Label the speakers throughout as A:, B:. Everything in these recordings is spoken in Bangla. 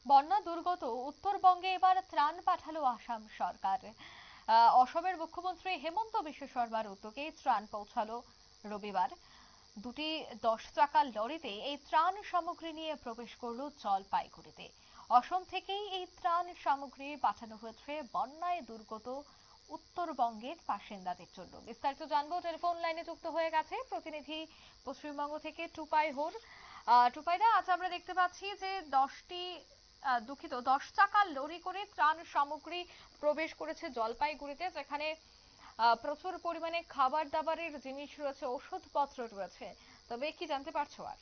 A: বন্যা দুর্গত উত্তরবঙ্গে এবার ত্রাণ পাঠালো আসাম সরকার। অসমের মুখ্যমন্ত্রী হেমন্ত বিশ্ব শর্মার উদ্যোগে ত্রাণ পৌঁছালো রবিবার। দুটি 10 চাকার লরিতে এই ত্রাণ সামগ্রী নিয়ে প্রবেশ করলো জলপাইগুড়িতে। অসম থেকেই এই ত্রাণ সামগ্রী পাঠানো হয়েছে বন্যায় দুর্গত উত্তরবঙ্গের বাসিন্দাদের জন্য। বিস্তারিত জানবো, টেলিফোন লাইনে যুক্ত হয়ে গেছে প্রতিনিধি পশ্চিমবঙ্গ থেকে টুপাই হোর। টুপাইদা, আজ আমরা দেখতে পাচ্ছি যে 10 চাকার লরি করে ত্রাণ সামগ্রী প্রবেশ করেছে জলপাইগুড়িতে, যেখানে প্রচুর পরিমাণে খাবার দাবারের জিনিস রয়েছে, ওষুধপত্র রয়েছে। তবে কি জানতে পারছো আর?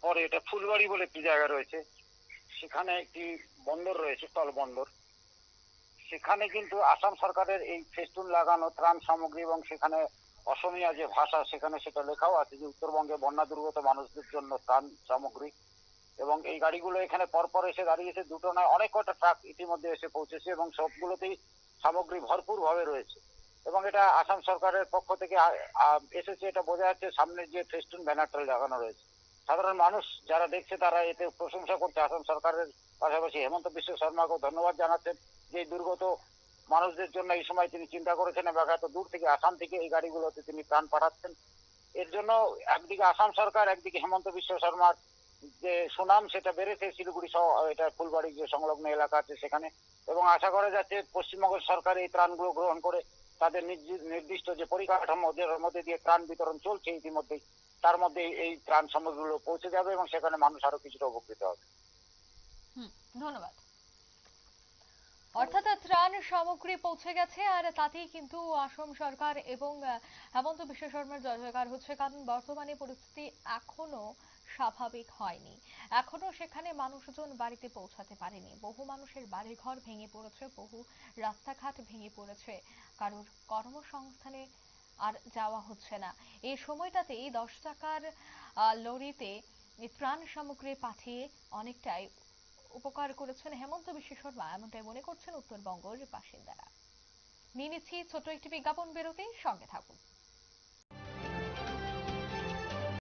B: পরে এটা ফুলবাড়ি বলে একটি জায়গা রয়েছে, সেখানে একটি বন্দর রয়েছে, স্থল বন্দর। সেখানে কিন্তু আসাম সরকারের এই ফেস্টুন লাগানো ত্রাণ সামগ্রী, এবং সেখানে অসমীয়া যে ভাষা সেখানে সেটা লেখাও আছে যে উত্তরবঙ্গে বন্যা দুর্গত মানুষদের জন্য ত্রাণ সামগ্রী। এবং এই গাড়িগুলো এখানে পরপর এসে দাঁড়িয়েছে, দুটো নয় অনেক কটা ট্রাক ইতিমধ্যে এসে পৌঁছেছে এবং সবগুলোতেই সামগ্রী ভরপুর ভাবে রয়েছে। এবং এটা আসাম সরকারের পক্ষ থেকে এসেছে, এটা বোঝা যাচ্ছে সামনের যে ফেস্টুন ব্যানারটা লাগানো রয়েছে। সাধারণ মানুষ যারা দেখছে তারা এতে প্রশংসা করছে আসাম সরকারের, পাশাপাশি হেমন্ত বিশ্ব শর্মাকেও ধন্যবাদ জানাচ্ছেন যে দুর্গত মানুষদের জন্য এই সময় তিনি চিন্তা করেছেন এবং এত দূর থেকে আসাম থেকে এই গাড়িগুলোতে তিনি ত্রাণ পাঠাচ্ছেন। এর জন্য একদিকে আসাম সরকার, একদিকে হেমন্ত বিশ্ব শর্মার যে সুনাম সেটা বেড়েছে শিলিগুড়ি সহ এটা ফুলবাড়ি যে সংলগ্ন এলাকা আছে সেখানে। এবং আশা করা যাচ্ছে পশ্চিমবঙ্গ সরকার এই ত্রাণগুলো গ্রহণ করে তাদের নির্দিষ্ট যে পরিকাঠামো মধ্যে দিয়ে ত্রাণ বিতরণ চলছে ইতিমধ্যেই, তার মধ্যে এই ত্রাণ সামগ্রীগুলো পৌঁছে যাবে এবং সেখানে মানুষ আরো কিছুটা উপকৃত হবে।
A: ধন্যবাদ। অর্থাৎ ত্রাণ সামগ্রী পৌঁছে গেছে, আর তাতেই কিন্তু আসাম সরকার এবং হেমন্ত বিশ্ব শর্মার জয় জয়কার হচ্ছে, কারণ বর্তমানে পরিস্থিতি এখনো স্বাভাবিক হয়নি। এখনো সেখানে মানুষজন বাড়িতে পৌঁছাতে পারেনি, বহু মানুষের বাড়িঘর ভেঙে পড়েছে, বহু রাস্তাঘাট ভেঙে পড়েছে, কারোর কর্মসংস্থানে আর যাওয়া হচ্ছে না। এই সময়টাতেই 10 চাকার লরিতে ত্রাণ সামগ্রী পাঠিয়ে অনেকটাই উপকার করেছেন হেমন্ত বিশ্ব শর্মা, এমনটাই মনে করছেন উত্তরবঙ্গের বাসিন্দারা। নিয়ে নিচ্ছি ছোট একটি বিজ্ঞাপন বিরতি, সঙ্গে থাকুন।